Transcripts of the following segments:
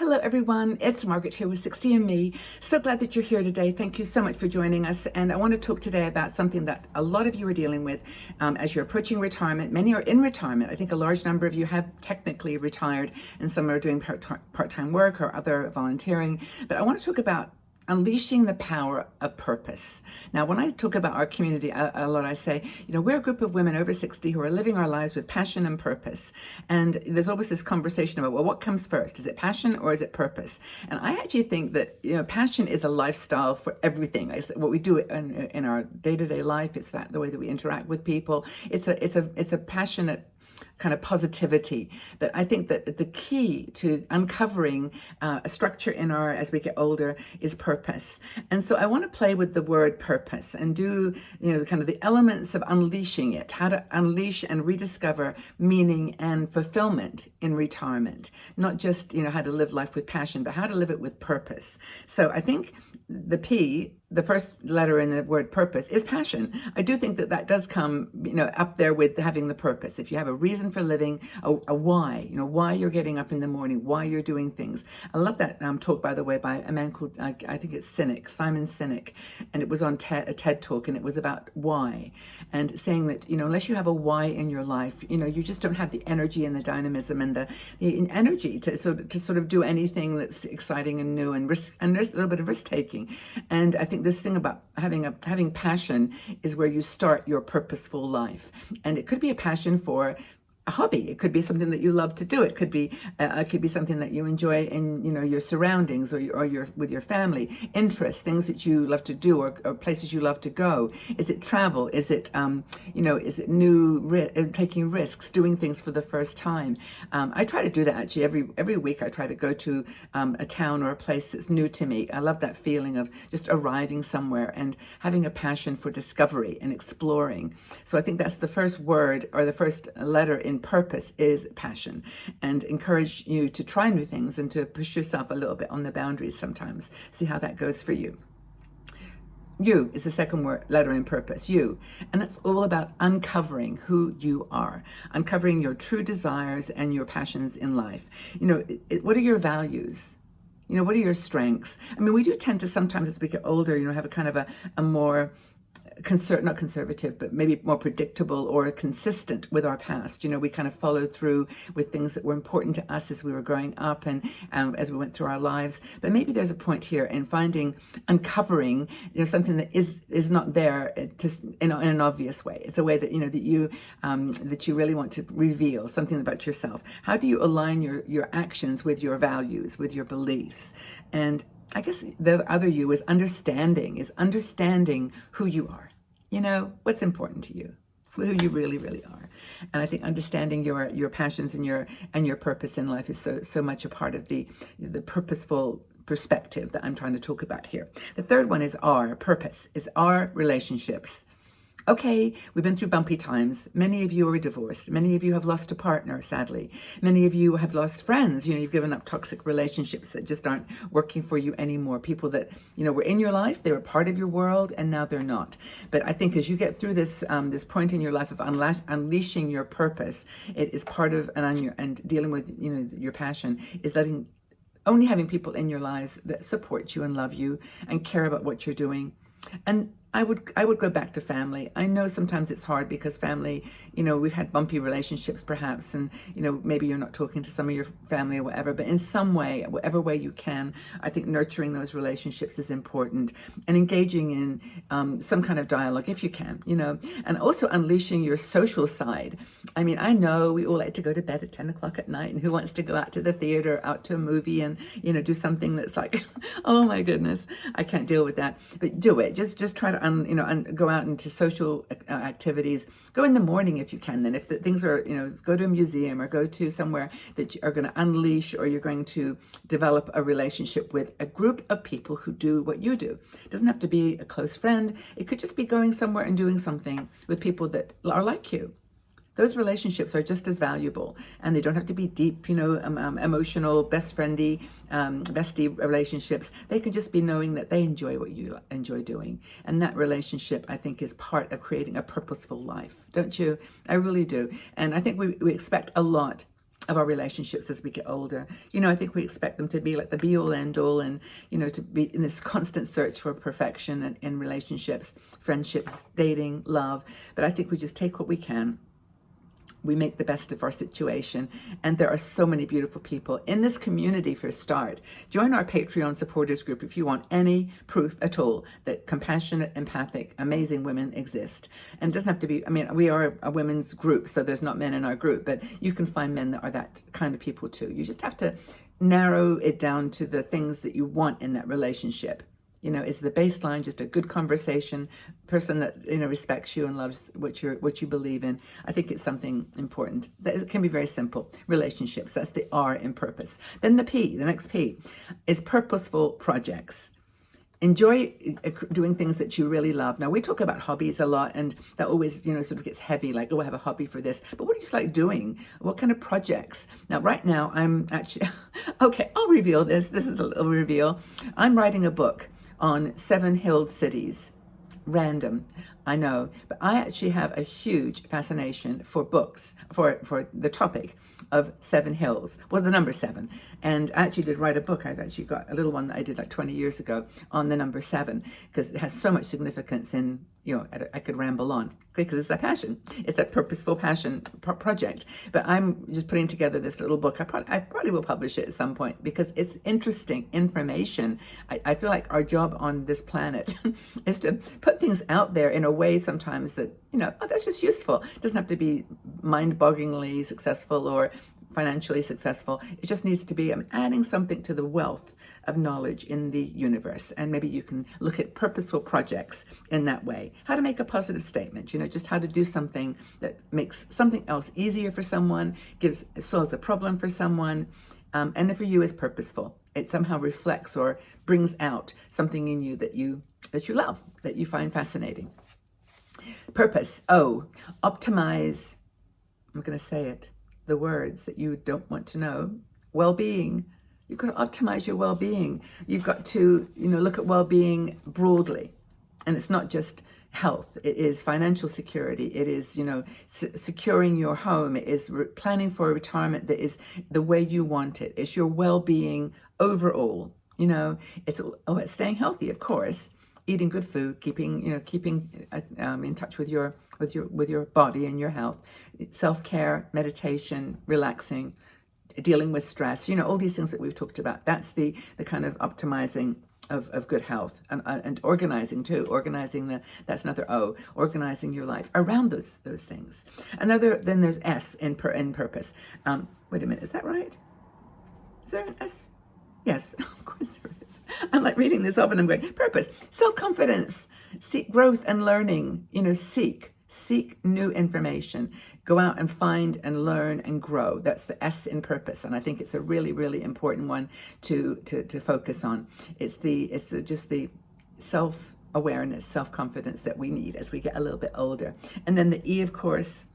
Hello, everyone. It's Margaret here with 60 and Me. So glad that you're here today. Thank you so much for joining us. And I want to talk today about something that a lot of you are dealing with as you're approaching retirement. Many are in retirement. I think a large number of you have technically retired, and some are doing part-time work or other volunteering. But I want to talk about unleashing the power of purpose. Now, when I talk about our community a lot, I say, we're a group of women over 60 who are living our lives with passion and purpose. And there's always this conversation about, well, what comes first? Is it passion or is it purpose? And I actually think that, passion is a lifestyle for everything. It's what we do in our day-to-day life. It's the way that we interact with people. It's a passionate kind of positivity. But I think that the key to uncovering a structure in as we get older is purpose. And so I want to play with the word purpose and do, kind of the elements of unleashing it, how to unleash and rediscover meaning and fulfillment in retirement. Not just, how to live life with passion, but how to live it with purpose. So I think the P, the first letter in the word purpose, is passion. I do think that does come, up there with having the purpose. If you have a reason for living, a why, why you're getting up in the morning, why you're doing things. I love that talk, by the way, by a man called, I think it's Simon Sinek, and it was on a TED talk, and it was about why, and saying that, unless you have a why in your life, you just don't have the energy and the dynamism and the energy to sort of do anything that's exciting and new and a little bit of risk taking. And I think this thing about having passion is where you start your purposeful life. And it could be a passion for a hobby. It could be something that you love to do. It could be something that you enjoy in your surroundings or your with your family. Interests, things that you love to do, or places you love to go. Is it travel? Is it is it taking risks, doing things for the first time? I try to do that actually every week. I try to go to a town or a place that's new to me. I love that feeling of just arriving somewhere and having a passion for discovery and exploring. So I think that's the first word, or the first letter in purpose, is passion, and encourage you to try new things and to push yourself a little bit on the boundaries sometimes. See how that goes for you. You is the second letter in purpose, you. And that's all about uncovering who you are, uncovering your true desires and your passions in life. What are your values? What are your strengths? I mean, we do tend to sometimes, as we get older, have a kind of a more not conservative, but maybe more predictable or consistent with our past. We kind of follow through with things that were important to us as we were growing up and as we went through our lives. But maybe there's a point here in uncovering, something that is not there in an obvious way. It's a way that that you really want to reveal something about yourself. How do you align your actions with your values, with your beliefs? And I guess the other you is understanding who you are. What's important to you, who you really, really are. And I think understanding your passions and your purpose in life is so much a part of the purposeful perspective that I'm trying to talk about here. The third one is our purpose, is our relationships. Okay, we've been through bumpy times. Many of you are divorced. Many of you have lost a partner, sadly. Many of you have lost friends. You've given up toxic relationships that just aren't working for you anymore. People that, were in your life, they were part of your world, and now they're not. But I think as you get through this point in your life of unleashing your purpose, it is part of, and dealing with, your passion, is only having people in your lives that support you and love you and care about what you're doing. And I would go back to family. I know sometimes it's hard because family, we've had bumpy relationships perhaps, and, maybe you're not talking to some of your family or whatever, but in some way, whatever way you can, I think nurturing those relationships is important, and engaging in some kind of dialogue if you can, and also unleashing your social side. I mean, I know we all like to go to bed at 10 o'clock at night, and who wants to go out to the theater, out to a movie, and, do something that's like, oh my goodness, I can't deal with that. But do it. Just try to and go out into social activities. Go in the morning if you can. Then if things are, go to a museum or go to somewhere that you are going to unleash, or you're going to develop a relationship with a group of people who do what you do. It doesn't have to be a close friend. It could just be going somewhere and doing something with people that are like you. Those relationships are just as valuable, and they don't have to be deep, emotional, bestie relationships. They can just be knowing that they enjoy what you enjoy doing. And that relationship, I think, is part of creating a purposeful life. Don't you? I really do. And I think we expect a lot of our relationships as we get older. I think we expect them to be like the be all end all, and, to be in this constant search for perfection in relationships, friendships, dating, love. But I think we just take what we can. We make the best of our situation. And there are so many beautiful people in this community for a start. Join our Patreon supporters group if you want any proof at all that compassionate, empathic, amazing women exist. And it doesn't have to be, we are a women's group, so there's not men in our group, but you can find men that are that kind of people too. You just have to narrow it down to the things that you want in that relationship. Is the baseline just a good conversation, person that, respects you and loves what you believe in? I think it's something important. It can be very simple. Relationships, that's the R in purpose. Then the next P is purposeful projects. Enjoy doing things that you really love. Now, we talk about hobbies a lot, and that always, sort of gets heavy, like, oh, I have a hobby for this. But what do you just like doing? What kind of projects? Now, right now, I'm actually, okay, I'll reveal this. This is a little reveal. I'm writing a book on 7 hilled cities. Random, I know, but I actually have a huge fascination for books, for the topic of 7 hills, well, the number 7. And I actually did write a book. I've actually got a little one that I did like 20 years ago on the number 7, because it has so much significance in, I could ramble on, because it's a passion. It's a purposeful passion project. But I'm just putting together this little book. I probably will publish it at some point, because it's interesting information. I feel like our job on this planet is to put things out there in a way sometimes that, that's just useful. It doesn't have to be mind-bogglingly successful or financially successful. It just needs to be adding something to the wealth of knowledge in the universe. And maybe you can look at purposeful projects in that way. How to make a positive statement, just how to do something that makes something else easier for someone, solves a problem for someone. And then for you is purposeful. It somehow reflects or brings out something in you that you love, that you find fascinating. Purpose, O, optimize, I'm going to say it, the words that you don't want to know. Well-being. You've got to optimize your well-being. You've got to, look at well-being broadly. And it's not just health. It is financial security. It is, securing your home. It is planning for a retirement that is the way you want it. It's your well-being overall. It's staying healthy, of course. Eating good food, keeping in touch with your body and your health, self-care, meditation, relaxing, dealing with stress, all these things that we've talked about. That's the kind of optimizing of good health, and organizing too. That's another O, organizing your life around those things. Then there's S in purpose. Wait a minute, is that right? Is there an S? Yes, of course there is. I'm like reading this off and I'm going, purpose, self-confidence, seek growth and learning, seek new information, go out and find and learn and grow. That's the S in purpose. And I think it's a really, really important one to focus on. It's just the self-awareness, self-confidence that we need as we get a little bit older. And then the E, of course,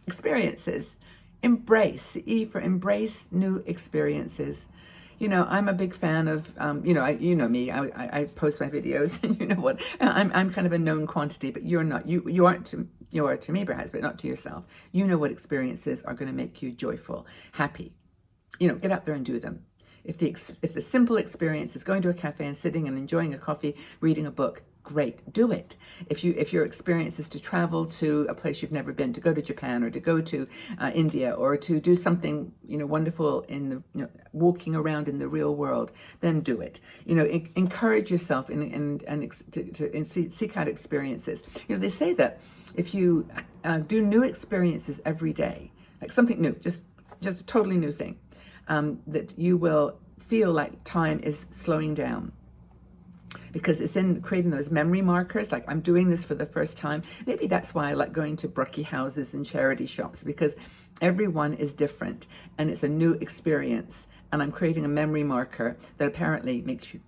experiences, embrace, the E for embrace new experiences. I'm a big fan of, you know me, I post my videos, and you know what, I'm kind of a known quantity, but you're not, you are to me perhaps, but not to yourself. You know what experiences are going to make you joyful, happy. Get out there and do them. If the simple experience is going to a cafe and sitting and enjoying a coffee, reading a book, great, do it. If your experience is to travel to a place you've never been, to go to Japan or to go to India, or to do something wonderful in the walking around in the real world, then do it. Encourage yourself and seek out experiences. They say that if you do new experiences every day, like something new, just a totally new thing, that you will feel like time is slowing down. Because it's in creating those memory markers, like I'm doing this for the first time. Maybe that's why I like going to Brucky houses and charity shops, because everyone is different and it's a new experience. And I'm creating a memory marker that apparently makes you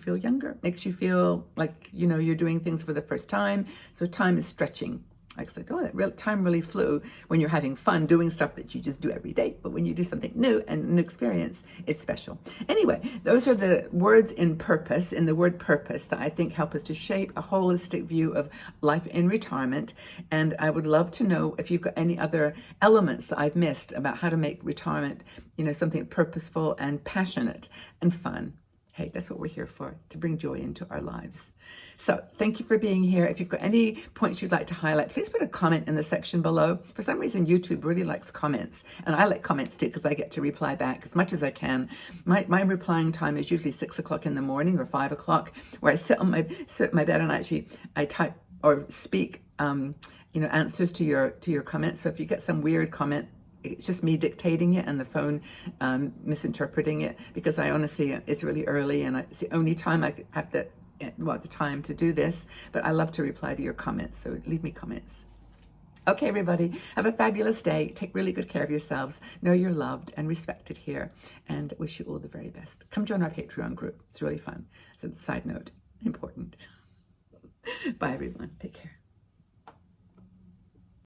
feel younger, makes you feel like, you're doing things for the first time. So time is stretching Like I said, oh, that time really flew when you're having fun doing stuff that you just do every day. But when you do something new and an experience, it's special. Anyway, those are the words in purpose, in the word purpose, that I think help us to shape a holistic view of life in retirement. And I would love to know if you've got any other elements that I've missed about how to make retirement, something purposeful and passionate and fun. Hey, that's what we're here for, to bring joy into our lives. So thank you for being here. If you've got any points you'd like to highlight, please put a comment in the section below. For some reason, YouTube really likes comments, and I like comments too because I get to reply back as much as I can. My replying time is usually 6 o'clock in the morning or 5 o'clock, where I sit on my bed and I type or speak, answers to your comments. So if you get some weird comment, it's just me dictating it and the phone misinterpreting it, because I honestly, it's really early and it's the only time I have the time to do this, but I love to reply to your comments, so leave me comments. Okay, everybody, have a fabulous day. Take really good care of yourselves. Know you're loved and respected here, and wish you all the very best. Come join our Patreon group. It's really fun. So, side note, important. Bye, everyone. Take care.